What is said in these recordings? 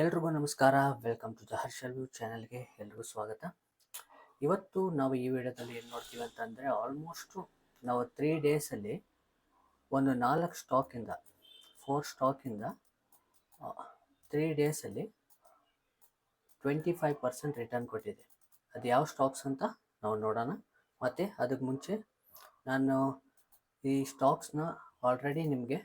ಎಲ್ರಿಗೂ ನಮಸ್ಕಾರ. Welcome to the Harshal view ಚಾನಲ್ಗೆ ಎಲ್ರಿಗೂ ಸ್ವಾಗತ. ಇವತ್ತು ನಾವು ಈ ವಿಡಿಯೋದಲ್ಲಿ ಏನು ನೋಡ್ತೀವಿ ಅಂತಂದರೆ, ಆಲ್ಮೋಸ್ಟು ನಾವು 3 ಡೇಸಲ್ಲಿ ಒಂದು 4 ಸ್ಟಾಕಿಂದ 4 ಸ್ಟಾಕಿಂದ 3 ಡೇಸಲ್ಲಿ 25% ರಿಟರ್ನ್ ಕೊಟ್ಟಿದೆ. ಅದು ಯಾವ ಸ್ಟಾಕ್ಸ್ ಅಂತ ನಾವು ನೋಡೋಣ. ಮತ್ತು ಅದಕ್ಕೆ ಮುಂಚೆ ನಾನು ಈ ಸ್ಟಾಕ್ಸ್ನ ಆಲ್ರೆಡಿ ನಿಮಗೆ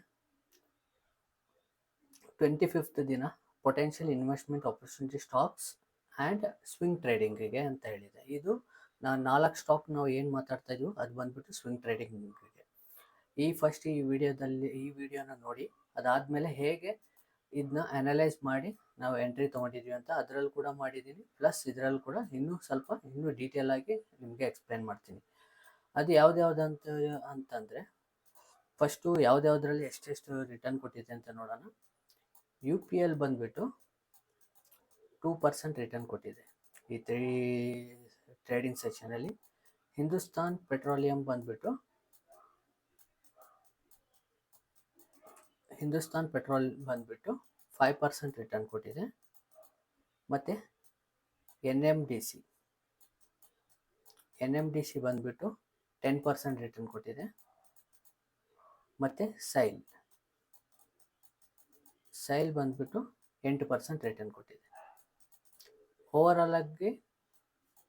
25th ದಿನ potential investment opportunity stocks and swing ಟ್ರೇಡಿಂಗಿಗೆ ಅಂತ ಹೇಳಿದೆ. ಇದು ನಾನು 4 ಸ್ಟಾಕ್ ನಾವು ಏನು ಮಾತಾಡ್ತಾ ಇದೀವೋ ಅದು ಬಂದ್ಬಿಟ್ಟು ಸ್ವಿಂಗ್ ಟ್ರೇಡಿಂಗಿಗೆ. ಈ ವಿಡಿಯೋನ ನೋಡಿ, ಅದಾದಮೇಲೆ ಹೇಗೆ ಇದನ್ನ ಅನಲೈಸ್ ಮಾಡಿ ನಾವು ಎಂಟ್ರಿ ತೊಗೊಂಡಿದ್ವಿ ಅಂತ ಅದರಲ್ಲಿ ಕೂಡ ಮಾಡಿದ್ದೀನಿ. ಪ್ಲಸ್ ಇದರಲ್ಲಿ ಕೂಡ ಇನ್ನೂ ಡೀಟೇಲ್ ಆಗಿ ನಿಮಗೆ ಎಕ್ಸ್ಪ್ಲೇನ್ ಮಾಡ್ತೀನಿ. ಅದು ಅಂತಂದರೆ, ಫಸ್ಟು ಯಾವುದ್ಯಾವುದರಲ್ಲಿ ಎಷ್ಟೆಷ್ಟು ರಿಟರ್ನ್ ಕೊಟ್ಟಿದೆ ಅಂತ ನೋಡೋಣ. UPL ಬಂದುಬಿಟ್ಟು 2% ರಿಟರ್ನ್ ಕೊಟ್ಟಿದೆ ಈ 3 ಟ್ರೇಡಿಂಗ್ ಸೆಷನಲ್ಲಿ. ಹಿಂದೂಸ್ತಾನ್ ಪೆಟ್ರೋಲಿಯಂ ಬಂದುಬಿಟ್ಟು 5% ರಿಟರ್ನ್ ಕೊಟ್ಟಿದೆ. ಮತ್ತು NMDC ಬಂದುಬಿಟ್ಟು 10% ರಿಟರ್ನ್ ಕೊಟ್ಟಿದೆ. ಮತ್ತು ಸೈಲ್ ಬಂದುಬಿಟ್ಟು 8% ರಿಟರ್ನ್ ಕೊಟ್ಟಿದೆ. ಓವರಾಲ್ ಆಗಿ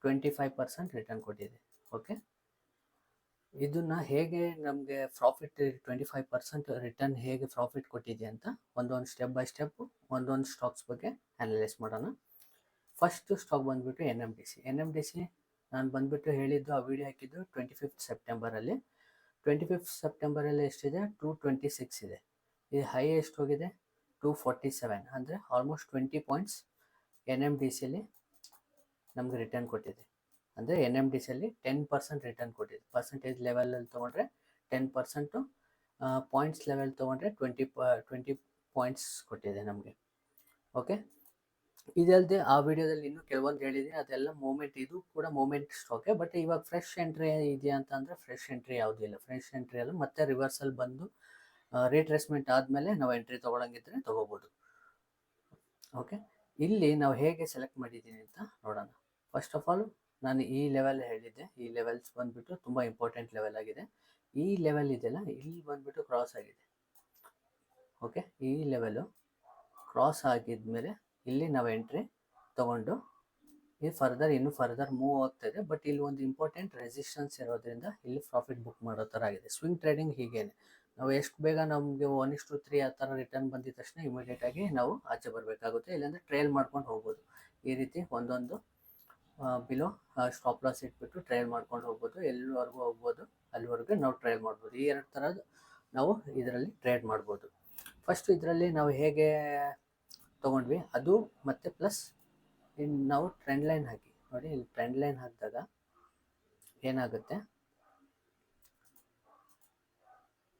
25% ರಿಟರ್ನ್ ಕೊಟ್ಟಿದೆ. ಓಕೆ, ಇದನ್ನು ಹೇಗೆ ನಮಗೆ ಪ್ರಾಫಿಟ್ 25% ರಿಟರ್ನ್ ಹೇಗೆ ಪ್ರಾಫಿಟ್ ಕೊಟ್ಟಿದೆ ಅಂತ ಒಂದೊಂದು ಸ್ಟೆಪ್ ಬೈ ಸ್ಟೆಪ್ಪು ಒಂದೊಂದು ಸ್ಟಾಕ್ಸ್ ಬಗ್ಗೆ ಅನಲೈಸ್ ಮಾಡೋಣ. ಫಸ್ಟ್ ಸ್ಟಾಕ್ ಬಂದುಬಿಟ್ಟು NMDC. ನಾನು ಬಂದುಬಿಟ್ಟು ಹೇಳಿದ್ದು, ಆ ವಿಡಿಯೋ ಹಾಕಿದ್ದು 25th ಸೆಪ್ಟೆಂಬರಲ್ಲಿ. 25th ಸೆಪ್ಟೆಂಬರಲ್ಲಿ ಎಷ್ಟಿದೆ? 226 ಇದೆ. ಇದು ಹೈ ಎಷ್ಟು ಹೋಗಿದೆ? 247. ಅಂದರೆ ಆಲ್ಮೋಸ್ಟ್ 20 ಪಾಯಿಂಟ್ಸ್ NMDCಯಲ್ಲಿ ನಮಗೆ ರಿಟರ್ನ್ ಕೊಟ್ಟಿದೆ. ಅಂದರೆ NMDCಯಲ್ಲಿ 10% ರಿಟರ್ನ್ ಕೊಟ್ಟಿದೆ. ಪರ್ಸೆಂಟೇಜ್ ಲೆವೆಲಲ್ಲಿ ತೊಗೊಂಡ್ರೆ 10%, ಪಾಯಿಂಟ್ಸ್ ಲೆವೆಲ್ ತೊಗೊಂಡ್ರೆ 20 ಪಾಯಿಂಟ್ಸ್ ಕೊಟ್ಟಿದೆ ನಮಗೆ. ಓಕೆ, ಇದಲ್ಲದೆ ಆ ವಿಡಿಯೋದಲ್ಲಿ ಇನ್ನೂ ಕೆಲವೊಂದು ಹೇಳಿದ್ದೀನಿ, ಅದೆಲ್ಲ ಇದು ಕೂಡ ಮೂಮೆಂಟ್ ಸ್ಟಾಕೆ. ಬಟ್ ಇವಾಗ ಫ್ರೆಶ್ ಎಂಟ್ರಿ ಇದೆಯಾ ಅಂತಂದರೆ ಫ್ರೆಶ್ ಎಂಟ್ರಿ ಯಾವುದೂ ಇಲ್ಲ. ಫ್ರೆಶ್ ಎಂಟ್ರಿ ಅಲ್ಲ, ಮತ್ತೆ ರಿವರ್ಸಲ್ ಬಂದು ರೀಟ್ರೇಸ್ಮೆಂಟ್ ಆದಮೇಲೆ ನಾವು ಎಂಟ್ರಿ ತೊಗೊಳಂಗಿದ್ರೆ ತೊಗೋಬೋದು. ಓಕೆ, ಇಲ್ಲಿ ನಾವು ಹೇಗೆ ಸೆಲೆಕ್ಟ್ ಮಾಡಿದ್ದೀನಿ ಅಂತ ನೋಡೋಣ. ಫಸ್ಟ್ ಆಫ್ ಆಲ್ ನಾನು ಈ ಲೆವೆಲ್ ಹೇಳಿದ್ದೆ, ಈ ಲೆವೆಲ್ಸ್ ಬಂದುಬಿಟ್ಟು ತುಂಬ ಇಂಪಾರ್ಟೆಂಟ್ ಲೆವೆಲ್ ಆಗಿದೆ. ಈ ಲೆವೆಲ್ ಇದೆಯಲ್ಲ, ಇಲ್ಲಿ ಬಂದುಬಿಟ್ಟು ಕ್ರಾಸ್ ಆಗಿದೆ. ಓಕೆ, ಈ ಲೆವೆಲು ಕ್ರಾಸ್ ಆಗಿದ್ಮೇಲೆ ಇಲ್ಲಿ ನಾವು ಎಂಟ್ರಿ ತೊಗೊಂಡು ಇನ್ನೂ ಫರ್ದರ್ ಮೂವ್ ಆಗ್ತಾಯಿದೆ. ಬಟ್ ಇಲ್ಲಿ ಒಂದು ಇಂಪಾರ್ಟೆಂಟ್ ರೆಸಿಸ್ಟೆನ್ಸ್ ಇರೋದ್ರಿಂದ ಇಲ್ಲಿ ಪ್ರಾಫಿಟ್ ಬುಕ್ ಮಾಡೋ ಥರ ಆಗಿದೆ. ಸ್ವಿಂಗ್ ಟ್ರೇಡಿಂಗ್ ಹೀಗೇನೆ, ನಾವು ಎಷ್ಟು ಬೇಗ ನಮಗೆ 1:3 ಆ ಥರ ರಿಟರ್ನ್ ಬಂದಿದ ತಕ್ಷಣ ಇಮಿಡಿಯೇಟಾಗಿ ನಾವು ಆಚೆ ಬರಬೇಕಾಗುತ್ತೆ, ಇಲ್ಲಾಂದರೆ ಟ್ರೇಲ್ ಮಾಡ್ಕೊಂಡು ಹೋಗ್ಬೋದು. ಈ ರೀತಿ ಒಂದೊಂದು ಬಿಲೋ ಸ್ಟಾಪ್ ಲಾಸ್ ಇಟ್ಬಿಟ್ಟು ಟ್ರೇಲ್ ಮಾಡ್ಕೊಂಡು ಹೋಗ್ಬೋದು. ಎಲ್ಲಿವರೆಗೂ ಹೋಗ್ಬೋದು ಅಲ್ಲಿವರೆಗೂ ನಾವು ಟ್ರೇಲ್ ಮಾಡ್ಬೋದು. ಈ 2 ಥರದ್ದು ನಾವು ಇದರಲ್ಲಿ ಟ್ರೇಡ್ ಮಾಡ್ಬೋದು. ಫಸ್ಟು ಇದರಲ್ಲಿ ನಾವು ಹೇಗೆ ತೊಗೊಂಡ್ವಿ ಅದು, ಮತ್ತು ಪ್ಲಸ್ ಇನ್ನು ನಾವು ಟ್ರೆಂಡ್ ಲೈನ್ ಹಾಕಿ ನೋಡಿ. ಇಲ್ಲಿ ಟ್ರೆಂಡ್ ಲೈನ್ ಹಾಕಿದಾಗ ಏನಾಗುತ್ತೆ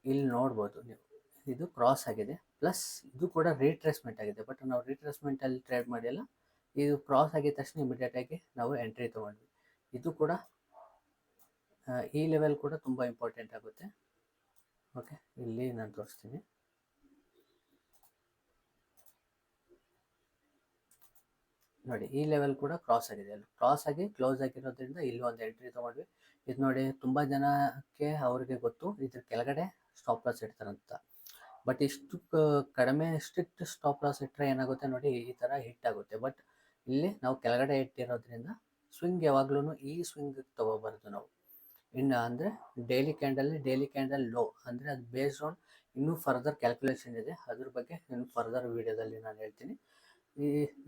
ಇಲ್ಲಿ ನೋಡ್ಬೋದು ನೀವು, ಇದು ಕ್ರಾಸ್ ಆಗಿದೆ. ಪ್ಲಸ್ ಇದು ಕೂಡ ರೀಟ್ರೇಸ್ಮೆಂಟ್ ಆಗಿದೆ. ಬಟ್ ನಾವು ರೀಟ್ರೇಸ್ಮೆಂಟಲ್ಲಿ ಟ್ರೇಡ್ ಮಾಡಿಲ್ಲ. ಇದು ಕ್ರಾಸ್ ಆಗಿದ ತಕ್ಷಣ ಇಮಿಡಿಯೇಟಾಗಿ ನಾವು ಎಂಟ್ರಿ ತೊಗೊಂಡ್ವಿ. ಇದು ಕೂಡ ಈ ಲೆವೆಲ್ ಕೂಡ ತುಂಬ ಇಂಪಾರ್ಟೆಂಟ್ ಆಗುತ್ತೆ. ಓಕೆ, ಇಲ್ಲಿ ನಾನು ತೋರಿಸ್ತೀನಿ ನೋಡಿ. ಈ ಲೆವೆಲ್ ಕೂಡ ಕ್ರಾಸ್ ಆಗಿದೆ. ಅಲ್ಲಿ ಕ್ರಾಸ್ ಆಗಿ ಕ್ಲೋಸ್ ಆಗಿರೋದ್ರಿಂದ ಇಲ್ಲಿ ಒಂದು ಎಂಟ್ರಿ ತೊಗೊಂಡ್ವಿ. ಇದು ನೋಡಿ, ತುಂಬ ಜನಕ್ಕೆ ಅವ್ರಿಗೆ ಗೊತ್ತು ಇದ್ರ ಕೆಳಗಡೆ ಸ್ಟಾಪ್ ಲಾಸ್ ಇಡ್ತಾರಂತ. ಬಟ್ ಇಷ್ಟು ಕಡಿಮೆ ಸ್ಟ್ರಿಕ್ಟ್ ಸ್ಟಾಪ್ ಲಾಸ್ ಇಟ್ಟರೆ ಏನಾಗುತ್ತೆ ನೋಡಿ, ಈ ಥರ ಹಿಟ್ ಆಗುತ್ತೆ. ಬಟ್ ಇಲ್ಲಿ ನಾವು ಕೆಳಗಡೆ ಇಟ್ಟಿರೋದ್ರಿಂದ ಸ್ವಿಂಗ್ ಯಾವಾಗ್ಲೂ ಈ ಸ್ವಿಂಗ್ ತೊಗೋಬಾರ್ದು ನಾವು. ಇನ್ನು ಅಂದರೆ ಡೈಲಿ ಕ್ಯಾಂಡಲ್ ಲೋ ಅಂದರೆ ಅದು ಬೇಸ್ಡ್ ಆನ್ ಇನ್ನೂ ಫರ್ದರ್ ಕ್ಯಾಲ್ಕುಲೇಷನ್ ಇದೆ. ಅದ್ರ ಬಗ್ಗೆ ಇನ್ನು ಫರ್ದರ್ ವಿಡಿಯೋದಲ್ಲಿ ನಾನು ಹೇಳ್ತೀನಿ.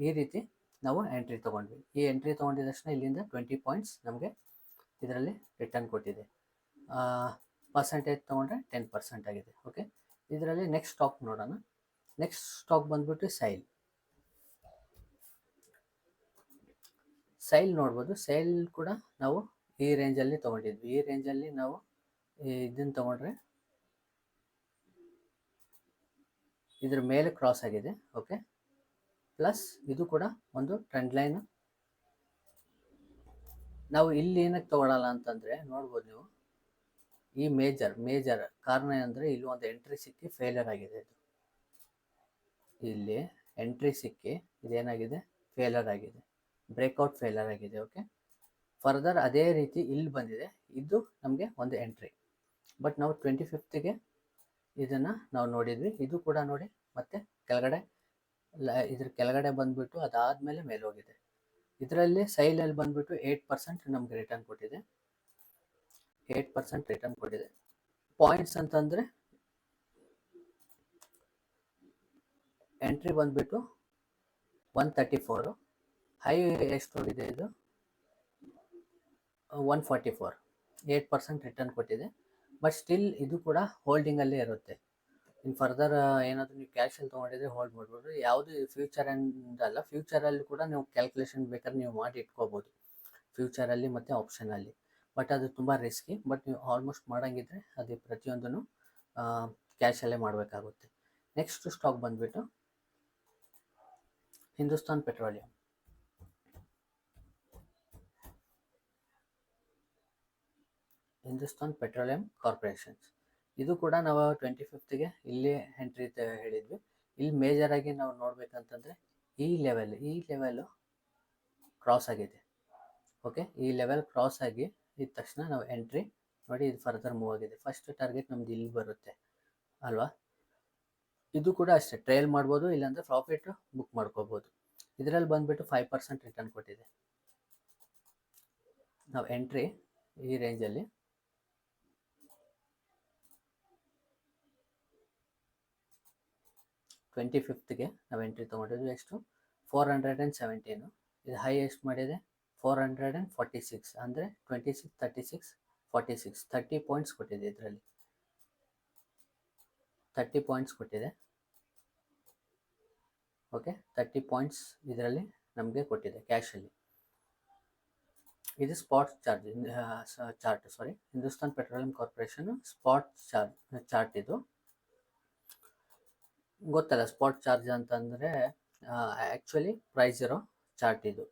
ಈ ರೀತಿ ನಾವು ಎಂಟ್ರಿ ತೊಗೊಂಡ್ವಿ. ಈ ಎಂಟ್ರಿ ತೊಗೊಂಡಿದ ತಕ್ಷಣ ಇಲ್ಲಿಂದ 20 ಪಾಯಿಂಟ್ಸ್ ನಮಗೆ ಇದರಲ್ಲಿ ರಿಟರ್ನ್ ಕೊಟ್ಟಿದೆ. ಪರ್ಸೆಂಟೇಜ್ ತೊಗೊಂಡ್ರೆ 10% ಆಗಿದೆ. ಓಕೆ, ಇದರಲ್ಲಿ ನೆಕ್ಸ್ಟ್ ಸ್ಟಾಕ್ ನೋಡೋಣ. ನೆಕ್ಸ್ಟ್ ಸ್ಟಾಕ್ ಬಂದ್ಬಿಟ್ಟು ಸೈಲ್ ನೋಡ್ಬೋದು. ಸೈಲ್ ಕೂಡ ನಾವು ಈ ರೇಂಜಲ್ಲಿ ತೊಗೊಂಡಿದ್ವಿ. ಈ ರೇಂಜಲ್ಲಿ ನಾವು ಇದನ್ನು ತೊಗೊಂಡ್ರೆ ಇದ್ರ ಮೇಲೆ ಕ್ರಾಸ್ ಆಗಿದೆ. ಓಕೆ, ಪ್ಲಸ್ ಇದು ಕೂಡ ಒಂದು ಟ್ರೆಂಡ್ ಲೈನ್. ನಾವು ಇಲ್ಲಿ ಏನಕ್ಕೆ ತೊಗೊಳಲ್ಲ ಅಂತಂದರೆ ನೋಡ್ಬೋದು ನೀವು, ಈ ಮೇಜರ್ ಕಾರಣ ಅಂದರೆ ಇಲ್ಲಿ ಒಂದು ಎಂಟ್ರಿ ಸಿಕ್ಕಿ ಫೇಲಿಯರ್ ಆಗಿದೆ. ಇದು ಇಲ್ಲಿ ಎಂಟ್ರಿ ಸಿಕ್ಕಿ ಇದೇನಾಗಿದೆ, ಫೇಲರ್ ಆಗಿದೆ, ಬ್ರೇಕ್ಔಟ್ ಫೇಲರ್ ಆಗಿದೆ. ಓಕೆ, ಫರ್ದರ್ ಅದೇ ರೀತಿ ಇಲ್ಲಿ ಬಂದಿದೆ, ಇದು ನಮಗೆ ಒಂದು ಎಂಟ್ರಿ. ಬಟ್ ನಾವು 25ಗೆ ಇದನ್ನು ನಾವು ನೋಡಿದ್ವಿ, ಇದು ಕೂಡ ನೋಡಿ ಮತ್ತೆ ಕೆಳಗಡೆ ಇದ್ರ ಕೆಳಗಡೆ ಬಂದುಬಿಟ್ಟು ಅದಾದಮೇಲೆ ಮೇಲೆ ಹೋಗಿದೆ. ಇದರಲ್ಲಿ ಸೈಲಲ್ಲಿ ಬಂದುಬಿಟ್ಟು 8% ನಮಗೆ ರಿಟರ್ನ್ ಕೊಟ್ಟಿದೆ, 8% ರಿಟರ್ನ್ ಕೊಟ್ಟಿದೆ. ಪಾಯಿಂಟ್ಸ್ ಅಂತಂದರೆ ಎಂಟ್ರಿ ಬಂದುಬಿಟ್ಟು 134, ಹೈ ಎಷ್ಟು ಹೋಗಿದೆ ಇದು 144, 8% ರಿಟರ್ನ್ ಕೊಟ್ಟಿದೆ. ಬಟ್ ಸ್ಟಿಲ್ ಇದು ಕೂಡ ಹೋಲ್ಡಿಂಗಲ್ಲೇ ಇರುತ್ತೆ. ಇನ್ನು ಫರ್ದರ್ ಏನಾದರೂ ನೀವು ಕ್ಯಾಶಲ್ಲಿ ತೊಗೊಂಡಿದ್ರೆ ಹೋಲ್ಡ್ ಮಾಡ್ಬೋದು. ಯಾವುದು ಫ್ಯೂಚರ್ ಅಲ್ಲ, ಫ್ಯೂಚರಲ್ಲಿ ಕೂಡ ನೀವು ಕ್ಯಾಲ್ಕುಲೇಷನ್ ಬೇಕಾದ್ರೆ ನೀವು ಮಾಡಿ ಇಟ್ಕೋಬೋದು, ಫ್ಯೂಚರಲ್ಲಿ ಮತ್ತು ಆಪ್ಷನಲ್ಲಿ. ಬಟ್ ಅದು ತುಂಬ ರಿಸ್ಕಿ. ಬಟ್ ನೀವು ಆಲ್ಮೋಸ್ಟ್ ಮಾಡೋಂಗಿದ್ರೆ ಅದು ಪ್ರತಿಯೊಂದೂ ಕ್ಯಾಶಲ್ಲೇ ಮಾಡಬೇಕಾಗುತ್ತೆ. ನೆಕ್ಸ್ಟ್ ಸ್ಟಾಕ್ ಬಂದುಬಿಟ್ಟು Hindustan petroleum. Hindustan petroleum corporations, ಇದು ಕೂಡ ನಾವು 25ಗೆ ಇಲ್ಲಿ ಎಂಟ್ರಿ ಹೇಳಿದ್ವಿ. ಇಲ್ಲಿ ಮೇಜರಾಗಿ ನಾವು ನೋಡ್ಬೇಕಂತಂದರೆ ಈ ಲೆವೆಲು ಕ್ರಾಸ್ ಆಗಿದೆ. ಓಕೆ, ಈ ಲೆವೆಲ್ ಕ್ರಾಸ್ ಆಗಿ ಇದ್ದ ತಕ್ಷಣ ನಾವು ಎಂಟ್ರಿ ನೋಡಿ, ಇದು ಫರ್ದರ್ ಮೂವ್ ಆಗಿದೆ. ಫಸ್ಟ್ ಟಾರ್ಗೆಟ್ ನಮ್ದು ಇಲ್ಲಿ ಬರುತ್ತೆ ಅಲ್ವಾ. ಇದು ಕೂಡ ಅಷ್ಟೇ, ಟ್ರೈಲ್ ಮಾಡ್ಬೋದು, ಇಲ್ಲಾಂದರೆ ಪ್ರಾಫಿಟ್ ಬುಕ್ ಮಾಡ್ಕೋಬೋದು. ಇದರಲ್ಲಿ ಬಂದುಬಿಟ್ಟು 5% ರಿಟರ್ನ್ ಕೊಟ್ಟಿದೆ. ನಾವು ಎಂಟ್ರಿ ಈ ರೇಂಜಲ್ಲಿ 25ಗೆ ನಾವು ಎಂಟ್ರಿ ತೊಗೊಂಡಿದ್ವಿ. ಎಷ್ಟು 417. ಇದು ಹೈ ಎಷ್ಟು ಮಾಡಿದೆ 446, ಅಂದರೆ 26, 36, 46, 30 ಪಾಯಿಂಟ್ಸ್ ಕೊಟ್ಟಿದೆ. ಇದರಲ್ಲಿ 30 ಪಾಯಿಂಟ್ಸ್ ಕೊಟ್ಟಿದೆ. ಓಕೆ, 30 ಪಾಯಿಂಟ್ಸ್ ಇದರಲ್ಲಿ ನಮಗೆ ಕೊಟ್ಟಿದೆ ಕ್ಯಾಶಲ್ಲಿ. ಇದು spot chart, Hindustan petroleum corporation spot chart ಇದು ಗೊತ್ತಲ್ಲ. ಸ್ಪಾಟ್ ಚಾರ್ಜ್ ಅಂತಂದರೆ ಆ್ಯಕ್ಚುಲಿ ಪ್ರೈಸ್ ಇರೋ ಚಾರ್ಟ್ ಇದು.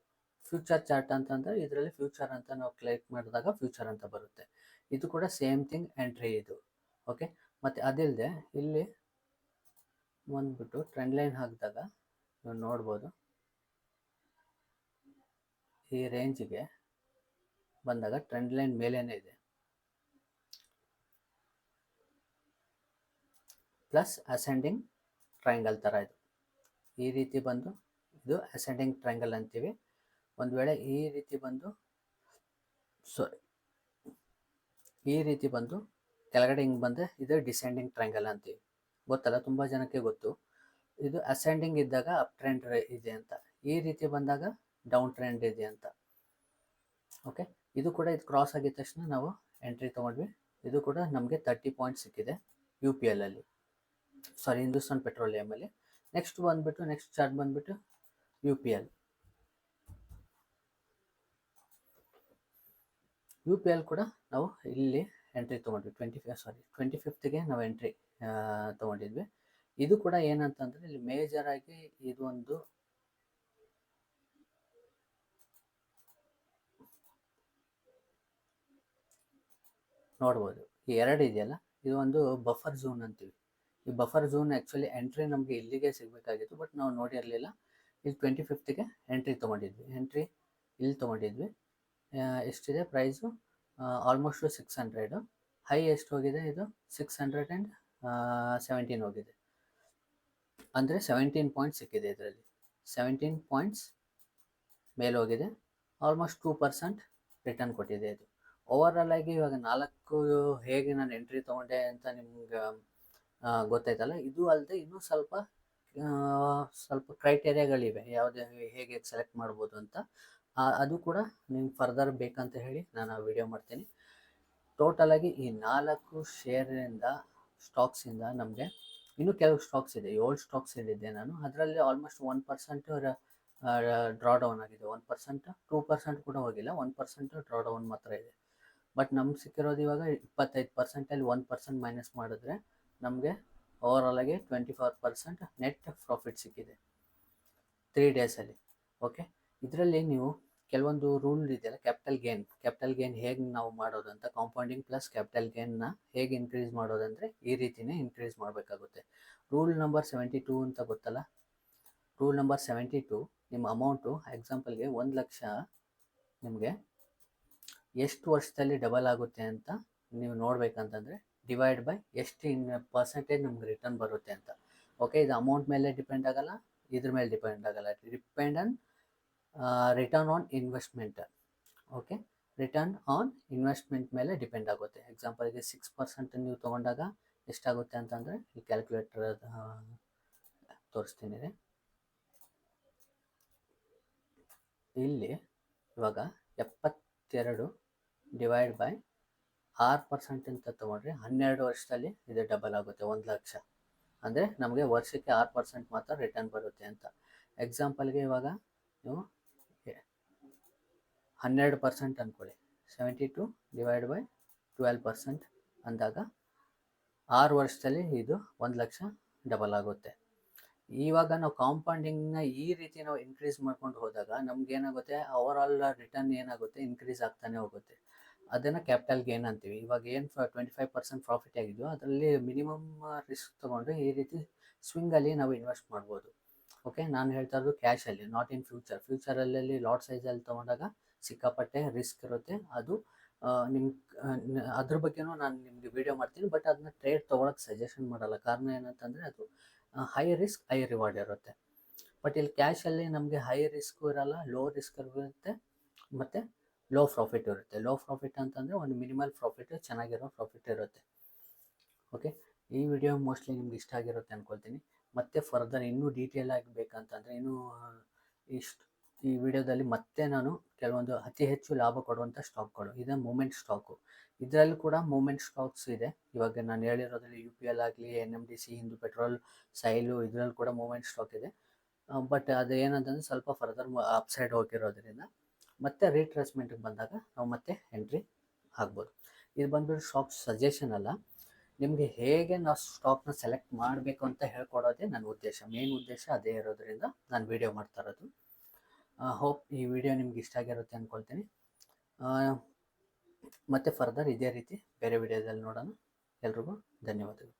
ಫ್ಯೂಚರ್ ಚಾರ್ಟ್ ಅಂತಂದರೆ ಇದರಲ್ಲಿ ಫ್ಯೂಚರ್ ಅಂತ ನಾವು ಕ್ಲಿಕ್ ಮಾಡಿದಾಗ ಫ್ಯೂಚರ್ ಅಂತ ಬರುತ್ತೆ. ಇದು ಕೂಡ ಸೇಮ್ ಥಿಂಗ್, ಎಂಟ್ರಿ ಇದು. ಓಕೆ, ಮತ್ತು ಅದಿಲ್ಲದೆ ಇಲ್ಲಿ ಬಂದುಬಿಟ್ಟು ಟ್ರೆಂಡ್ ಲೈನ್ ಹಾಕಿದಾಗ ನೀವು ನೋಡ್ಬೋದು, ಈ ರೇಂಜಿಗೆ ಬಂದಾಗ ಟ್ರೆಂಡ್ ಲೈನ್ ಮೇಲೇ ಇದೆ, ಪ್ಲಸ್ ಅಸೆಂಡಿಂಗ್ ಟ್ರಯಾಂಗಲ್ ಥರ ಇದು. ಈ ರೀತಿ ಬಂದು ಇದು ಅಸೆಂಡಿಂಗ್ ಟ್ರಯಾಂಗಲ್ ಅಂತೀವಿ. ಒಂದು ವೇಳೆ ಈ ರೀತಿ ಬಂದು ಕೆಳಗಡೆ ಹಿಂಗೆ ಬಂದರೆ ಇದು ಡಿಸೆಂಡಿಂಗ್ ಟ್ರಯಾಂಗಲ್ ಅಂತೀವಿ. ಗೊತ್ತಲ್ಲ, ತುಂಬ ಜನಕ್ಕೆ ಗೊತ್ತು. ಇದು ಅಸೆಂಡಿಂಗ್ ಇದ್ದಾಗ ಅಪ್ ಟ್ರೆಂಡ್ ಇದೆ ಅಂತ, ಈ ರೀತಿ ಬಂದಾಗ ಡೌನ್ ಟ್ರೆಂಡ್ ಇದೆ ಅಂತ. ಓಕೆ, ಇದು ಕೂಡ ಇದು ಕ್ರಾಸ್ ಆಗಿದ ತಕ್ಷಣ ನಾವು ಎಂಟ್ರಿ ತೊಗೊಂಡ್ವಿ. ಇದು ಕೂಡ ನಮಗೆ 30 ಪಾಯಿಂಟ್ಸ್ ಸಿಕ್ಕಿದೆ UPL ಅಲ್ಲಿ, ಹಿಂದೂಸ್ತಾನ್ ಪೆಟ್ರೋಲಿಯಮಲ್ಲಿ. ನೆಕ್ಸ್ಟ್ ಚಾರ್ಟ್ ಬಂದುಬಿಟ್ಟು UPL ಕೂಡ ನಾವು ಇಲ್ಲಿ ಎಂಟ್ರಿ ತೊಗೊಂಡ್ವಿ. 25ಗೆ ನಾವು ಎಂಟ್ರಿ ತೊಗೊಂಡಿದ್ವಿ. ಇದು ಕೂಡ ಏನಂತಂದರೆ ಇಲ್ಲಿ ಮೇಜರಾಗಿ ಇದು ಒಂದು ನೋಡ್ಬೋದು, ಈ ಎರಡು ಇದೆಯಲ್ಲ, ಇದು ಒಂದು ಬಫರ್ ಝೋನ್ ಅಂತೀವಿ. ಈ ಬಫರ್ ಝೋನ್ ಆ್ಯಕ್ಚುಲಿ ಎಂಟ್ರಿ ನಮಗೆ ಇಲ್ಲಿಗೆ ಸಿಗಬೇಕಾಗಿತ್ತು, ಬಟ್ ನಾವು ನೋಡಿರಲಿಲ್ಲ. ಇಲ್ಲಿ 25ಗೆ ಎಂಟ್ರಿ ತೊಗೊಂಡಿದ್ವಿ. ಎಷ್ಟಿದೆ ಪ್ರೈಸು, ಆಲ್ಮೋಸ್ಟ್ 600. ಹೈ ಎಷ್ಟು ಹೋಗಿದೆ, ಇದು 617 ಹೋಗಿದೆ, ಅಂದರೆ 17 ಪಾಯಿಂಟ್ಸ್ ಸಿಕ್ಕಿದೆ. ಇದರಲ್ಲಿ 17 ಪಾಯಿಂಟ್ಸ್ ಮೇಲೆ ಹೋಗಿದೆ. ಆಲ್ಮೋಸ್ಟ್ 2% ರಿಟರ್ನ್ ಕೊಟ್ಟಿದೆ. ಇದು ಓವರಾಲ್ ಆಗಿ ಇವಾಗ 4 ಹೇಗೆ ನಾನು ಎಂಟ್ರಿ ತೊಗೊಂಡೆ ಅಂತ ನಿಮ್ಗೆ ಗೊತ್ತಾಯ್ತಲ್ಲ. ಇದು ಅಲ್ಲದೆ ಇನ್ನೂ ಸ್ವಲ್ಪ ಕ್ರೈಟೇರಿಯಾಗಳಿವೆ, ಯಾವುದೇ ಹೇಗೆ ಸೆಲೆಕ್ಟ್ ಮಾಡ್ಬೋದು ಅಂತ. ಅದು ಕೂಡ ನಿಮ್ಗೆ ಫರ್ದರ್ ಬೇಕಂತ ಹೇಳಿ ನಾನು ವಿಡಿಯೋ ಮಾಡ್ತೀನಿ. ಟೋಟಲಾಗಿ ಈ 4 ಸ್ಟಾಕ್ಸಿಂದ ನಮಗೆ ಇನ್ನೂ ಕೆಲವು ಸ್ಟಾಕ್ಸ್ ಇದೆ, 7 ಸ್ಟಾಕ್ಸ್ ಹೇಳಿದ್ದೆ ನಾನು. ಅದರಲ್ಲಿ ಆಲ್ಮೋಸ್ಟ್ 1% ಡ್ರಾ ಡೌನ್ ಆಗಿದೆ, 1%, 2% ಕೂಡ ಹೋಗಿಲ್ಲ, 1% ಡ್ರಾ ಡೌನ್ ಮಾತ್ರ ಇದೆ. ಬಟ್ ನಮ್ಗೆ ಸಿಕ್ಕಿರೋದು ಇವಾಗ 25%, 1% ಮೈನಸ್ ಮಾಡಿದ್ರೆ ನಮಗೆ ಓವರಾಲ್ ಆಗಿ 24% ನೆಟ್ ಪ್ರಾಫಿಟ್ ಸಿಕ್ಕಿದೆ 3 ಡೇಸಲ್ಲಿ. ಓಕೆ, ಇದರಲ್ಲಿ ನೀವು ಕೆಲವೊಂದು ರೂಲ್ ಇದೆಯಲ್ಲ, ಕ್ಯಾಪಿಟಲ್ ಗೇನ್ ಹೇಗೆ ನಾವು ಮಾಡೋದು ಅಂತ, ಕಾಂಪೌಂಡಿಂಗ್ ಪ್ಲಸ್ ಕ್ಯಾಪಿಟಲ್ ಗೇನ್ನ ಹೇಗೆ ಇನ್ಕ್ರೀಸ್ ಮಾಡೋದಂದರೆ ಈ ರೀತಿಯೇ ಇನ್ಕ್ರೀಸ್ ಮಾಡಬೇಕಾಗುತ್ತೆ. ರೂಲ್ ನಂಬರ್ 72 ಅಂತ ಗೊತ್ತಲ್ಲ. ರೂಲ್ ನಂಬರ್ 72, ನಿಮ್ಮ ಅಮೌಂಟು ಎಕ್ಸಾಂಪಲ್ಗೆ 1,00,000 ನಿಮಗೆ ಎಷ್ಟು ವರ್ಷದಲ್ಲಿ ಡಬಲ್ ಆಗುತ್ತೆ ಅಂತ ನೀವು ನೋಡ್ಬೇಕಂತಂದರೆ ಡಿವೈಡ್ ಬೈ ಎಷ್ಟು ಪರ್ಸೆಂಟೇಜ್ ನಮ್ಗೆ ರಿಟರ್ನ್ ಬರುತ್ತೆ ಅಂತ. ಓಕೆ, ಇದು ಅಮೌಂಟ್ ಮೇಲೆ ಡಿಪೆಂಡ್ ಆಗಲ್ಲ, ಇದ್ರ ಮೇಲೆ ಡಿಪೆಂಡ್ ಆಗಲ್ಲ, depend on return on investment. Okay, return on investment ಮೇಲೆ ಡಿಪೆಂಡ್ ಆಗುತ್ತೆ. ಎಕ್ಸಾಂಪಲ್ಗೆ 6% ನೀವು ತೊಗೊಂಡಾಗ ಎಷ್ಟಾಗುತ್ತೆ ಅಂತಂದರೆ ಈ ಕ್ಯಾಲ್ಕುಲೇಟರ್ ತೋರಿಸ್ತೀನಿ. ಇಲ್ಲಿ ಇವಾಗ 72 ಡಿವೈಡ್ ಬೈ 6% ಅಂತ ತೊಗೊಂಡ್ರೆ 12 ವರ್ಷದಲ್ಲಿ ಇದು ಡಬಲ್ ಆಗುತ್ತೆ. 1,00,000 ಅಂದರೆ ನಮಗೆ ವರ್ಷಕ್ಕೆ 6% ಮಾತ್ರ ರಿಟರ್ನ್ ಬರುತ್ತೆ ಅಂತ. ಎಕ್ಸಾಂಪಲ್ಗೆ ಇವಾಗ ನೀವು 12% ಅಂದ್ಕೊಳ್ಳಿ. 72 ಡಿವೈಡ್ ಬೈ 12% ಅಂದಾಗ 6 ವರ್ಷದಲ್ಲಿ ಇದು 1,00,000 ಡಬಲ್ ಆಗುತ್ತೆ. ಇವಾಗ ನಾವು ಕಾಂಪೌಂಡಿಂಗ್ನ ಈ ರೀತಿ ನಾವು ಇನ್ಕ್ರೀಸ್ ಮಾಡ್ಕೊಂಡು ಹೋದಾಗ ನಮ್ಗೆ ಏನಾಗುತ್ತೆ, ಓವರ್ ಆಲ್ ರಿಟರ್ನ್ ಏನಾಗುತ್ತೆ, ಇನ್ಕ್ರೀಸ್ ಆಗ್ತಾನೆ ಹೋಗುತ್ತೆ. ಅದನ್ನು ಕ್ಯಾಪಿಟಲ್ ಗೇನ್ ಅಂತೀವಿ. ಇವಾಗ ಏನು 25% ಪ್ರಾಫಿಟ್ ಆಗಿದೆಯೋ ಅದರಲ್ಲಿ ಮಿನಿಮಮ್ ರಿಸ್ಕ್ ತೊಗೊಂಡು ಈ ರೀತಿ ಸ್ವಿಂಗಲ್ಲಿ ನಾವು ಇನ್ವೆಸ್ಟ್ ಮಾಡ್ಬೋದು. ಓಕೆ, ನಾನು ಹೇಳ್ತಾ ಇರೋದು ಕ್ಯಾಶಲ್ಲಿ, ನಾಟ್ ಇನ್ ಫ್ಯೂಚರಲ್ಲಿ ಲಾಟ್ ಸೈಜಲ್ಲಿ ತೊಗೊಂಡಾಗ ಸಿಕ್ಕಾಪಟ್ಟೆ ರಿಸ್ಕ್ ಇರುತ್ತೆ. ಅದು ಅದ್ರ ಬಗ್ಗೆನೂ ನಾನು ನಿಮಗೆ ವಿಡಿಯೋ ಮಾಡ್ತೀನಿ, ಬಟ್ ಅದನ್ನ ಟ್ರೇಡ್ ತೊಗೊಳಕ್ಕೆ ಸಜೆಷನ್ ಮಾಡಲ್ಲ. ಕಾರಣ ಏನಂತಂದರೆ ಅದು ಹೈ ರಿಸ್ಕ್ ಹೈ ರಿವಾರ್ಡ್ ಇರುತ್ತೆ. ಬಟ್ ಇಲ್ಲಿ ಕ್ಯಾಶಲ್ಲಿ ನಮಗೆ ಹೈ ರಿಸ್ಕು ಇರಲ್ಲ, ಲೋ ರಿಸ್ಕ್ ಇರುತ್ತೆ, ಮತ್ತು ಲೋ ಪ್ರಾಫಿಟ್ ಇರುತ್ತೆ. ಲೋ ಪ್ರಾಫಿಟ್ ಅಂತಂದರೆ ಒಂದು ಮಿನಿಮಲ್ ಪ್ರಾಫಿಟ್, ಚೆನ್ನಾಗಿರೋ ಪ್ರಾಫಿಟ್ ಇರುತ್ತೆ. ಓಕೆ, ಈ ವಿಡಿಯೋ ಮೋಸ್ಟ್ಲಿ ನಿಮ್ಗೆ ಇಷ್ಟ ಆಗಿರುತ್ತೆ ಅಂದ್ಕೊಳ್ತೀನಿ. ಮತ್ತೆ ಫರ್ದರ್ ಇನ್ನೂ ಡೀಟೇಲ್ ಆಗಿ ಬೇಕಂತಂದರೆ ಈ ವಿಡಿಯೋದಲ್ಲಿ ಮತ್ತೆ ನಾನು ಕೆಲವೊಂದು ಅತಿ ಹೆಚ್ಚು ಲಾಭ ಕೊಡುವಂಥ ಸ್ಟಾಕ್ಗಳು ಇದೆ. ಮೂಮೆಂಟ್ ಸ್ಟಾಕು, ಇದರಲ್ಲೂ ಕೂಡ ಮೂಮೆಂಟ್ ಸ್ಟಾಕ್ಸ್ ಇದೆ. ಇವಾಗ ನಾನು ಹೇಳಿರೋದ್ರಲ್ಲಿ UPL ಆಗಲಿ, NMDC, ಹಿಂದೂ ಪೆಟ್ರೋಲ್, ಸೈಲು, ಇದರಲ್ಲಿ ಕೂಡ ಮೂಮೆಂಟ್ ಸ್ಟಾಕ್ ಇದೆ. ಬಟ್ ಅದು ಏನಂತಂದರೆ ಸ್ವಲ್ಪ ಫರ್ದರ್ ಅಪ್ಸೈಡ್ ಹೋಗಿರೋದ್ರಿಂದ ಮತ್ತೆ ರೀಟ್ರೇಸ್ಮೆಂಟಿಗೆ ಬಂದಾಗ ನಾವು ಮತ್ತೆ ಎಂಟ್ರಿ ಆಗ್ಬೋದು. ಇದು ಬಂದ್ಬಿಟ್ಟು ಸ್ಟಾಕ್ ಸಜೆಷನ್ ಅಲ್ಲ, ನಿಮಗೆ ಹೇಗೆ ನಾವು ಸ್ಟಾಕ್ನ ಸೆಲೆಕ್ಟ್ ಮಾಡಬೇಕು ಅಂತ ಹೇಳ್ಕೊಡೋದೇ ನನ್ನ ಉದ್ದೇಶ. ಮೇನ್ ಉದ್ದೇಶ ಅದೇ ಇರೋದ್ರಿಂದ ನಾನು ವಿಡಿಯೋ ಮಾಡ್ತಾ ಇರೋದು. ಹೋಪ್ ಈ ವಿಡಿಯೋ ನಿಮ್ಗೆ ಇಷ್ಟ ಆಗಿರುತ್ತೆ ಅಂದ್ಕೊಳ್ತೀನಿ. ಮತ್ತು ಫರ್ದರ್ ಇದೇ ರೀತಿ ಬೇರೆ ವಿಡಿಯೋದಲ್ಲಿ ನೋಡೋಣ. ಎಲ್ರಿಗೂ ಧನ್ಯವಾದಗಳು.